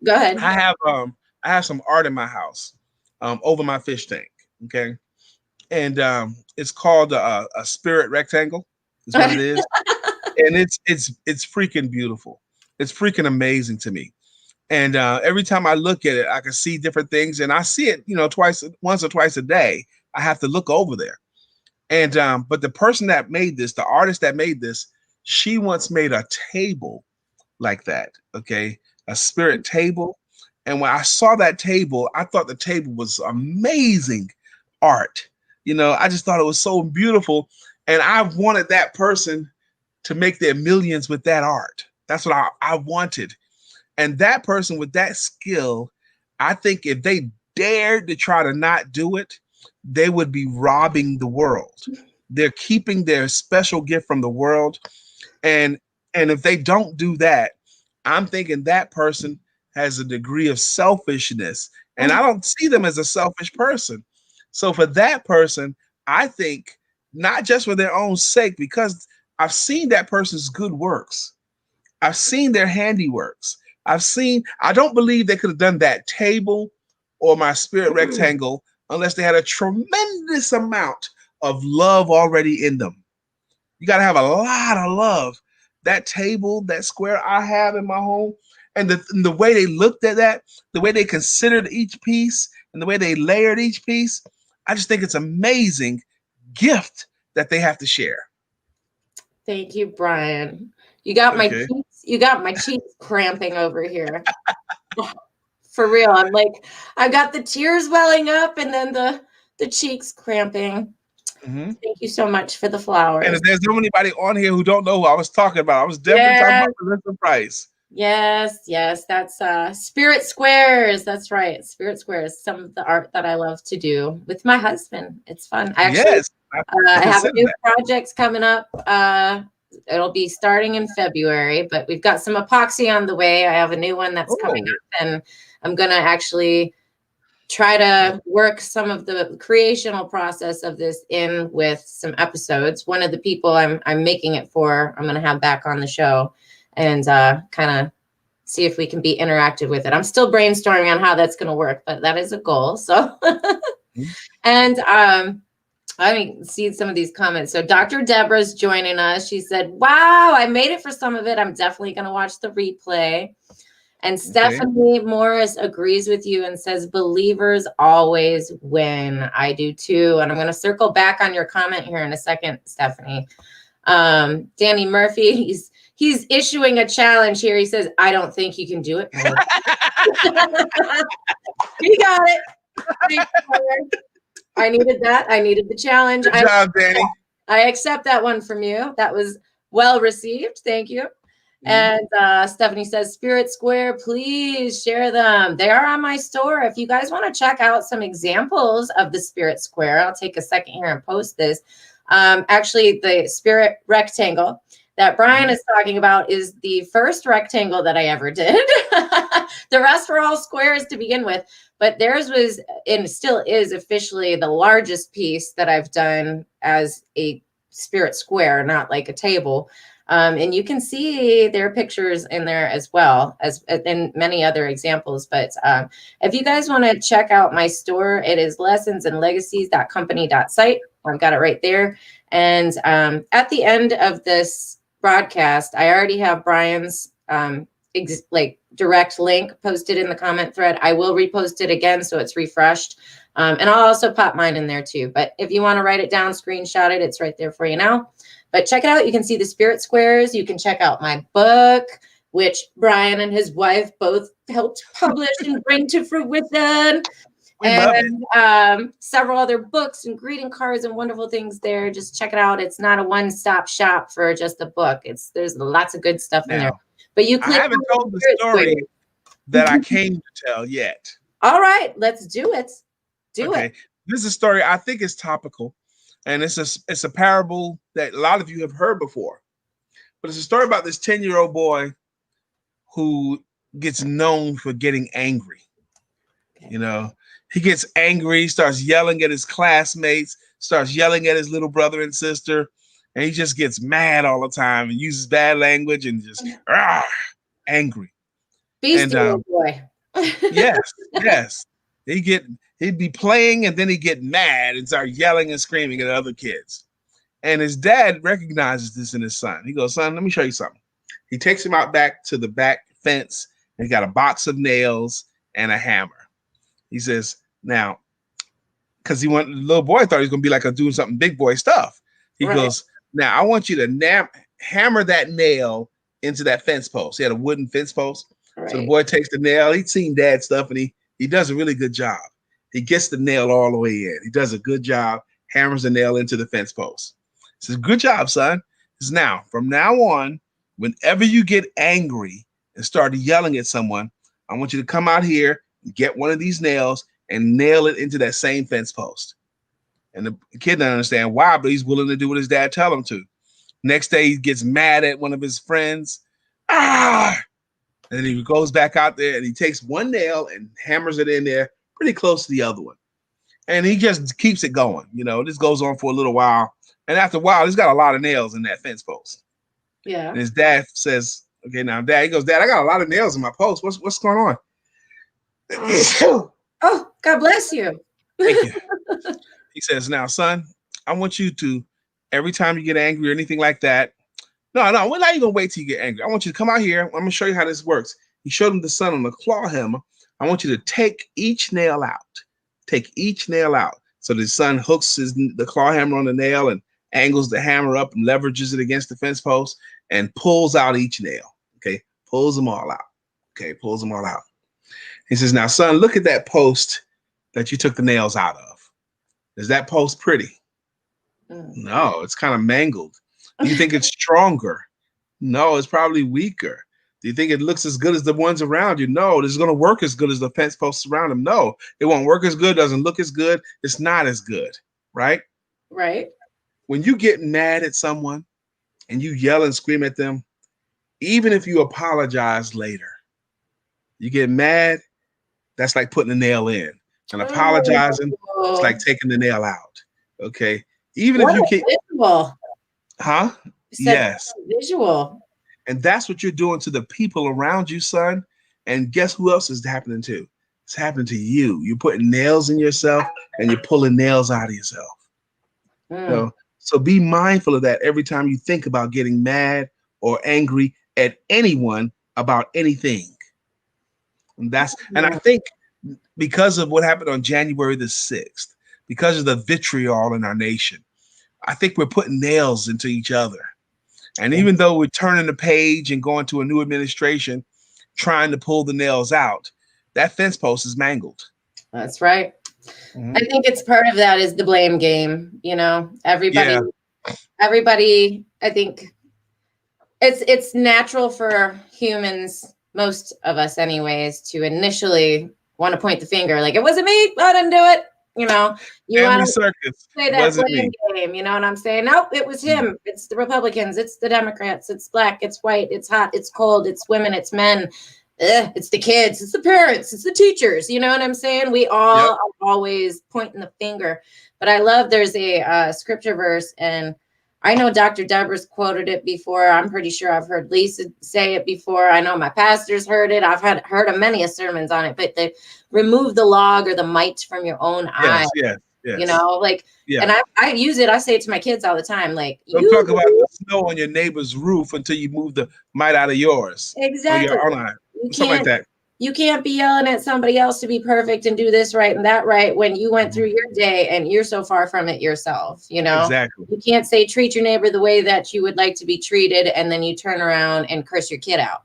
go ahead. I have some art in my house, over my fish tank. Okay. And it's called a spirit rectangle. Is what it is. And it's freaking beautiful. It's freaking amazing to me. And every time I look at it, I can see different things, and I see it, once or twice a day. I have to look over there. And but the person that made this, the artist that made this, she once made a table like that. Okay, a spirit table. And when I saw that table, I thought the table was amazing art. I just thought it was so beautiful, and I wanted that person to make their millions with that art. That's what I wanted. And that person with that skill, I think if they dared to try to not do it, they would be robbing the world. They're keeping their special gift from the world. And if they don't do that, I'm thinking that person has a degree of selfishness. And I don't see them as a selfish person. So for that person, I think not just for their own sake, because I've seen that person's good works. I've seen their handiworks. I don't believe they could have done that table or my spirit rectangle unless they had a tremendous amount of love already in them. You got to have a lot of love. That table, that square I have in my home, and the way they looked at that, the way they considered each piece, and the way they layered each piece, I just think it's an amazing gift that they have to share. Thank you, Brian. You got my cheeks cramping over here. For real. I'm like, I got the tears welling up and then the cheeks cramping. Mm-hmm. Thank you so much for the flowers. And if there's anybody on here who don't know who I was talking about, I was definitely talking about Melissa Price. Yes. That's Spirit Squares. That's right. Spirit Squares. Some of the art that I love to do with my husband. It's fun. I have a new project coming up. It'll be starting in February, but we've got some epoxy on the way. I have a new one that's coming up, and I'm going to actually try to work some of the creational process of this in with some episodes. One of the people I'm making it for, I'm going to have back on the show and kind of see if we can be interactive with it. I'm still brainstorming on how that's going to work, but that is a goal. So, and I mean, see some of these comments. So Dr. Deborah's joining us. She said, wow, I made it for some of it. I'm definitely going to watch the replay. And Stephanie Morris agrees with you and says, believers always win. I do too. And I'm going to circle back on your comment here in a second, Stephanie. Danny Murphy, he's issuing a challenge here. He says, I don't think you can do it. He got it. I needed that. I needed the challenge. Good job, Danny. I accept that one from you. That was well received. Thank you. And Stephanie says, Spirit Square, please share them. They are on my store. If you guys want to check out some examples of the Spirit Square, I'll take a second here and post this. Actually, the Spirit Rectangle that Brian is talking about is the first rectangle that I ever did. The rest were all squares to begin with, but theirs was, and still is, officially the largest piece that I've done as a spirit square, not like a table. And you can see their pictures in there as well as in many other examples. But if you guys want to check out my store, it is lessonsandlegacies.company.site. I've got it right there. And at the end of this broadcast, I already have Brian's direct link posted in the comment thread. I will repost it again so it's refreshed. And I'll also pop mine in there too. But if you want to write it down, screenshot it, it's right there for you now. But check it out. You can see the spirit squares. You can check out my book, which Brian and his wife both helped publish and bring to fruition. And several other books and greeting cards and wonderful things there. Just check it out. It's not a one-stop shop for just a book. There's lots of good stuff in there. But I haven't told the story that I came to tell yet. All right, let's do it. Do it. This is a story I think is topical, and it's a parable that a lot of you have heard before. But it's a story about this 10-year-old boy who gets known for getting angry. You know, he gets angry, starts yelling at his classmates, starts yelling at his little brother and sister, and he just gets mad all the time and uses bad language and just angry. Beastie boy. Yes. He'd be playing and then he'd get mad and start yelling and screaming at other kids. And his dad recognizes this in his son. He goes, "Son, let me show you something." He takes him out back to the back fence and he got a box of nails and a hammer. He says, now, because the little boy thought he was going to be like doing something big boy stuff. He goes, "Now I want you to hammer that nail into that fence post." He had a wooden fence post. Right. So the boy takes the nail. He'd seen dad stuff and he does a really good job. He gets the nail all the way in. He does a good job, hammers the nail into the fence post. He says, "Good job, son." He says, "Now, from now on, whenever you get angry and start yelling at someone, I want you to come out here and get one of these nails and nail it into that same fence post." And the kid doesn't understand why, but he's willing to do what his dad tells him to. Next day, he gets mad at one of his friends. And then he goes back out there and he takes one nail and hammers it in there pretty close to the other one. And he just keeps it going. You know, this goes on for a little while. And after a while, he's got a lot of nails in that fence post. Yeah. And his dad says, "Okay, now, Dad," he goes, "Dad, I got a lot of nails in my post. What's going on?" Oh, God bless you. Thank you. He says, "Now, son, I want you to, every time you get angry or anything like that, no, we're not even going to wait till you get angry. I want you to come out here. I'm going to show you how this works." He showed him the son on the claw hammer. "I want you to take each nail out. Take each nail out." So the son hooks the claw hammer on the nail and angles the hammer up and leverages it against the fence post and pulls out each nail. Okay, pulls them all out. Okay, pulls them all out. He says, "Now, son, look at that post that you took the nails out of. Is that post pretty?" "No, it's kind of mangled." "Do you think it's stronger?" "No, it's probably weaker." "Do you think it looks as good as the ones around you?" "No, this is going to work as good as the fence posts around them." "No, it won't work as good, doesn't look as good. It's not as good." Right? Right. When you get mad at someone and you yell and scream at them, even if you apologize later, you get mad, that's like putting a nail in. And apologizing, it's like taking the nail out. Okay? Even if you keep visual. Huh? Yes. Visual. And that's what you're doing to the people around you, son. And guess who else is happening to? It's happening to you. You're putting nails in yourself and you're pulling nails out of yourself. So be mindful of that every time you think about getting mad or angry at anyone about anything. And I think because of what happened on January the 6th, because of the vitriol in our nation, I think we're putting nails into each other. And even though we're turning the page and going to a new administration, trying to pull the nails out, that fence post is mangled. That's right. Mm-hmm. I think it's part of that is the blame game. You know, everybody, I think it's natural for humans, most of us anyways, to initially want to point the finger like, it wasn't me, I didn't do it. You know, you Family want to circus. play that Wasn't blame me. game. You know what I'm saying? Nope, it was him. It's the Republicans. It's the Democrats. It's black. It's white. It's hot. It's cold. It's women. It's men. It's the kids. It's the parents. It's the teachers. You know what I'm saying? We all are always pointing the finger. But I love there's a scripture verse, and I know Dr. Deborah's quoted it before. I'm pretty sure I've heard Lisa say it before. I know my pastor's heard it. I've heard of many sermons on it. But they remove the log or the mite from your own eye. Yes. You know, like, and I use it. I say it to my kids all the time. Like, don't talk about the snow on your neighbor's roof until you move the mite out of yours. Exactly. Or your own eye. Something like that. You can't be yelling at somebody else to be perfect and do this right and that right when you went through your day and you're so far from it yourself. You know, exactly. You can't say treat your neighbor the way that you would like to be treated, and then you turn around and curse your kid out.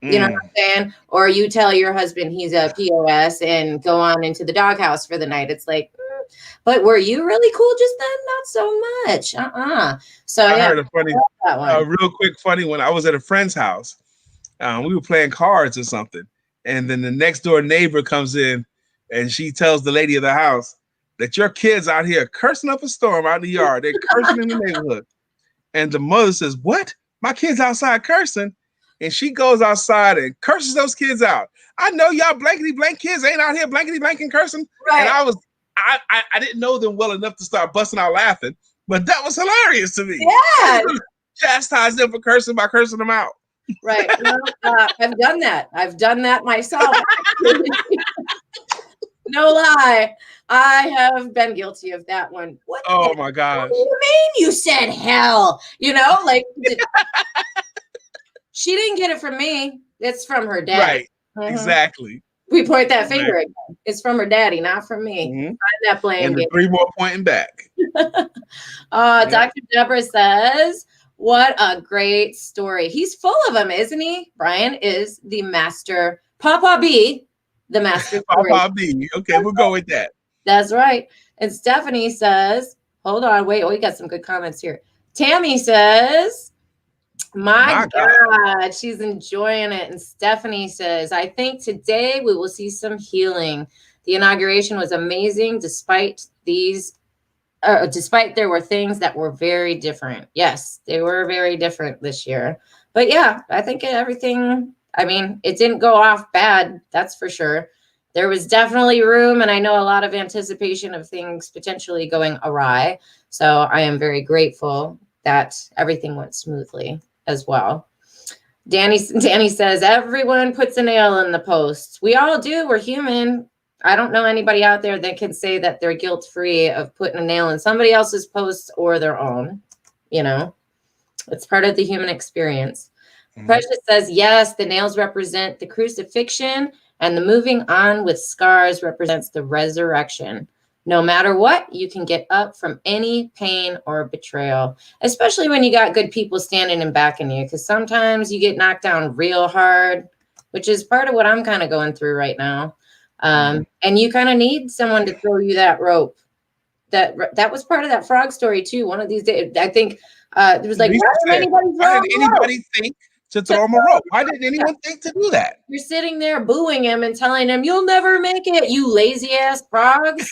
You know what I'm saying? Or you tell your husband he's a POS and go on into the doghouse for the night. It's like, but were you really cool just then? Not so much. So I heard a funny, real quick funny one. I was at a friend's house. We were playing cards or something. And then the next door neighbor comes in and she tells the lady of the house that your kids out here cursing up a storm out in the yard. They're cursing in the neighborhood. And the mother says, what? My kids outside cursing? And she goes outside and curses those kids out. I know y'all blankety blank kids ain't out here blankety blanking cursing. Right. And I didn't know them well enough to start busting out laughing, but that was hilarious to me. Yeah. Chastise them for cursing by cursing them out. Right. Well, I've done that. I've done that myself. No lie. I have been guilty of that one. Oh my gosh. What do you mean you said hell? You know, like she didn't get it from me. It's from her dad. Right. Exactly. We point that finger again. It's from her daddy, not from me. Find that blame. And the 3 more pointing back. Dr. Deborah says, what a great story. He's full of them, isn't he? Brian is the master. Papa B, the master. Papa B. Okay, we'll go with that. That's right. And Stephanie says, hold on, wait. We got some good comments here. Tammy says, my God, she's enjoying it. And Stephanie says, I think today we will see some healing. The inauguration was amazing despite there were things that were very different. Yes, they were very different this year. But yeah, I think everything, I mean, it didn't go off bad. That's for sure. There was definitely room, and I know a lot of anticipation of things potentially going awry. So I am very grateful that everything went smoothly as well. Danny says, everyone puts a nail in the post. We all do. We're human. I don't know anybody out there that can say that they're guilt-free of putting a nail in somebody else's post or their own. You know, it's part of the human experience. Precious says, yes, the nails represent the crucifixion, and the moving on with scars represents the resurrection. No matter what, you can get up from any pain or betrayal, especially when you got good people standing and backing you, because sometimes you get knocked down real hard, which is part of what I'm kind of going through right now. And you kind of need someone to throw you that rope. That was part of that frog story too. One of these days, I think it was like, why didn't anybody think to throw him a rope? Why didn't anyone think to do that? You're sitting there booing him and telling him, you'll never make it, you lazy ass frogs.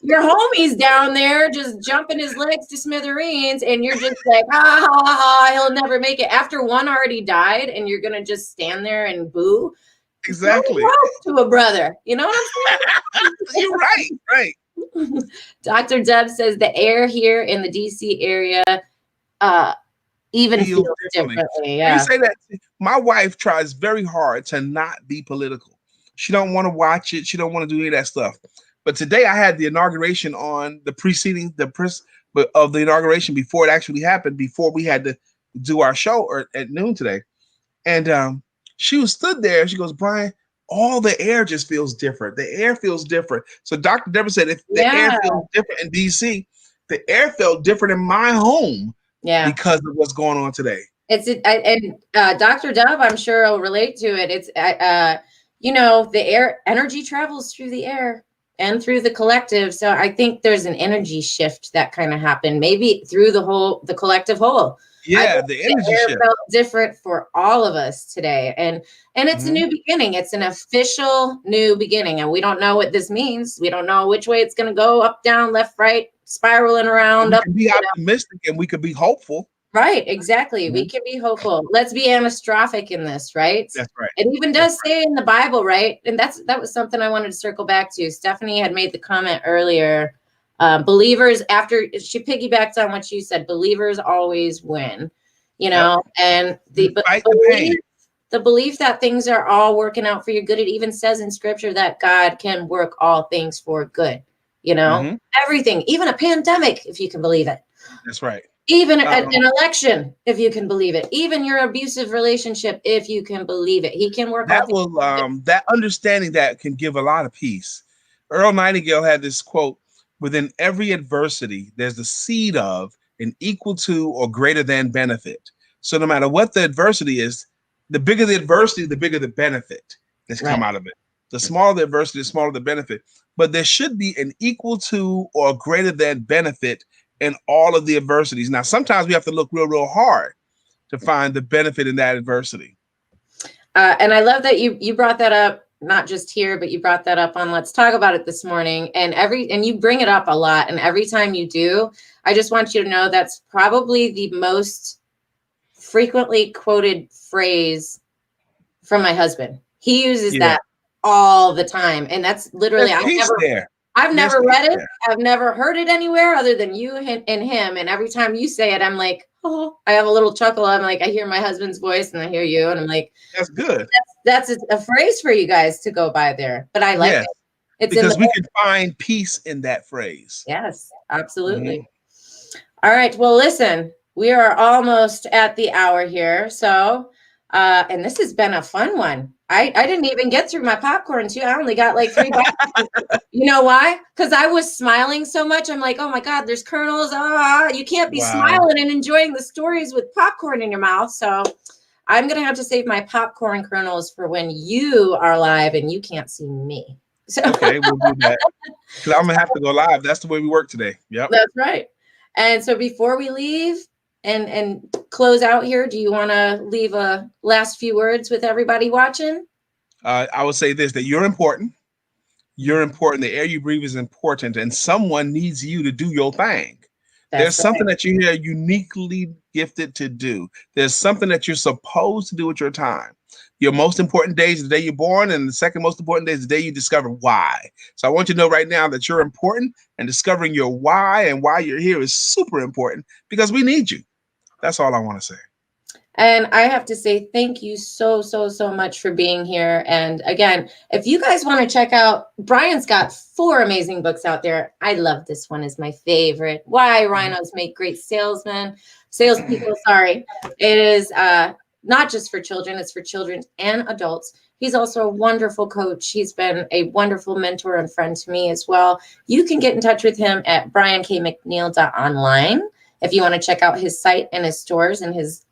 Your homie's down there just jumping his legs to smithereens, and you're just like, ha, ha, ha, he'll never make it. After one already died, and you're going to just stand there and boo? Exactly. To a brother. You know what I'm saying? You're right. Dr. Deb says the air here in the DC area even feels differently. Yeah. You say that. My wife tries very hard to not be political. She don't want to watch it. She don't want to do any of that stuff. But today I had the inauguration on the of the inauguration before it actually happened, before we had to do our show at noon today. And she was stood there. She goes, Brian, all the air just feels different. The air feels different. So Dr. Deborah said, if the air feels different in DC, the air felt different in my home because of what's going on today. Dr. Deb, I'm sure will relate to it. It's, the air energy travels through the air. and through the collective. So I think there's an energy shift that kind of happened, maybe through the collective whole. Yeah, the energy air shift felt different for all of us today. And it's a new beginning. It's an official new beginning. And we don't know what this means. We don't know which way it's going to go, up, down, left, right, spiraling around. We can be optimistic and we could be hopeful. Right, exactly. We can be hopeful. Let's be anastrophic in this, right? That's right. It even does say in the Bible, right? And that was something I wanted to circle back to. Stephanie had made the comment earlier. Believers, after she piggybacked on what you said, believers always win, and the belief that things are all working out for your good. It even says in scripture that God can work all things for good, everything, even a pandemic, if you can believe it. That's right. Even an election, if you can believe it. Even your abusive relationship, if you can believe it. He can work that will that understanding that can give a lot of peace. Earl Nightingale had this quote: within every adversity, there's the seed of an equal to or greater than benefit. So no matter what the adversity is, the bigger the adversity, the bigger the benefit that's come out of it. The smaller the adversity, the smaller the benefit. But there should be an equal to or greater than benefit in all of the adversities. Now, sometimes we have to look real, real hard to find the benefit in that adversity. And I love that you brought that up, not just here, but you brought that up on Let's Talk About It this morning. And you bring it up a lot. And every time you do, I just want you to know that's probably the most frequently quoted phrase from my husband. He uses that all the time. And that's literally, I've never read it. I've never heard it anywhere other than you and him. And every time you say it, I'm like, oh, I have a little chuckle. I'm like, I hear my husband's voice and I hear you. And I'm like, that's good. That's a phrase for you guys to go by there. But I like it. It's because we can find peace in that phrase. Yes, absolutely. All right. Well, listen, we are almost at the hour here. So, and this has been a fun one. I didn't even get through my popcorn too. I only got like 3 bites. You know why? Because I was smiling so much. I'm like, oh my God, there's kernels. You can't be smiling and enjoying the stories with popcorn in your mouth. So I'm going to have to save my popcorn kernels for when you are live and you can't see me. So okay, we'll do that. Because I'm going to have to go live. That's the way we work today. Yep. That's right. And so before we leave and close out here, do you want to leave a last few words with everybody watching? I would say this, that you're important. You're important. The air you breathe is important. And someone needs you to do your thing. There's something that you are uniquely gifted to do. There's something that you're supposed to do with your time. Your most important day is the day you're born, and the second most important day is the day you discover why. So I want you to know right now that you're important, and discovering your why and why you're here is super important because we need you. That's all I want to say. And I have to say thank you so much for being here. And again, if you guys want to check out, Brian's got 4 amazing books out there. I love this one, is my favorite. Why Rhinos Make Great Salespeople. Sorry. It is not just for children, it's for children and adults. He's also a wonderful coach. He's been a wonderful mentor and friend to me as well. You can get in touch with him at briankmcneill.online. if you want to check out his site and his stores and his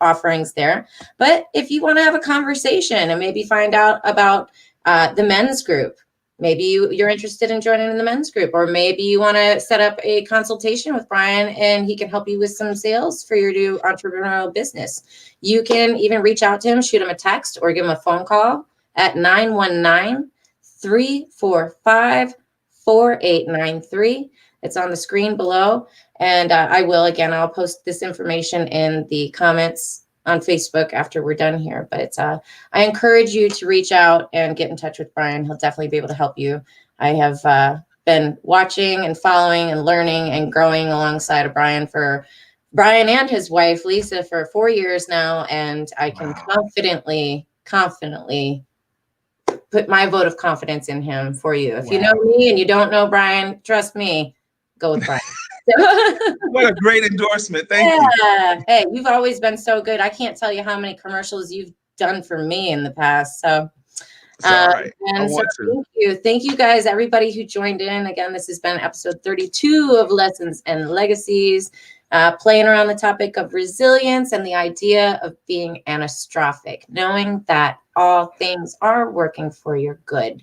offerings there. But if you want to have a conversation and maybe find out about the men's group, maybe you're interested in joining in the men's group, or maybe you want to set up a consultation with Brian and he can help you with some sales for your new entrepreneurial business. You can even reach out to him, shoot him a text, or give him a phone call at 919-345-4893. It's on the screen below. And I'll post this information in the comments on Facebook after we're done here. But I encourage you to reach out and get in touch with Brian. He'll definitely be able to help you. I have been watching and following and learning and growing alongside of Brian and his wife, Lisa, for 4 years now. And I can confidently put my vote of confidence in him for you. If you know me and you don't know Brian, trust me, go with Brian. What a great endorsement. Thank you. Hey, you've always been so good. I can't tell you how many commercials you've done for me in the past. So, thank you. Thank you guys, everybody who joined in. Again, this has been episode 32 of Lessons and Legacies. playing around the topic of resilience and the idea of being anastrophic, knowing that all things are working for your good.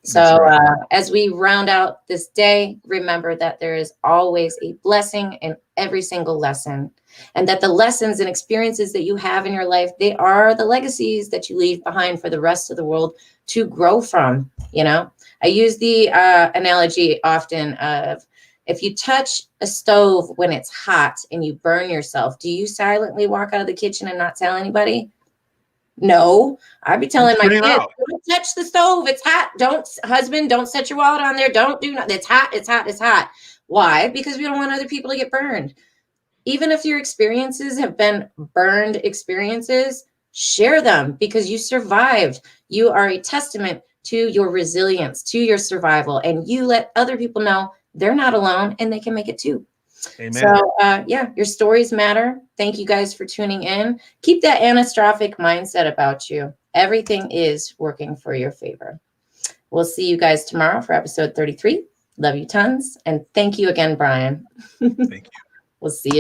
So right. as we round out this day, remember that there is always a blessing in every single lesson, and that the lessons and experiences that you have in your life, they are the legacies that you leave behind for the rest of the world to grow from. You know, I use the analogy often of, if you touch a stove when it's hot and you burn yourself, do you silently walk out of the kitchen and not tell anybody? No, I'd be telling my kids, don't touch the stove. It's hot. Don't, husband, don't set your wallet on there. Don't do nothing. It's hot. It's hot. It's hot. Why? Because we don't want other people to get burned. Even if your experiences have been burned experiences, share them because you survived. You are a testament to your resilience, to your survival, and you let other people know they're not alone and they can make it too. Amen. So yeah, your stories matter. Thank you guys for tuning in. Keep that anastrophic mindset about you. Everything is working for your favor. We'll see you guys tomorrow for episode 33. Love you tons. And thank you again, Brian. Thank you. We'll see you.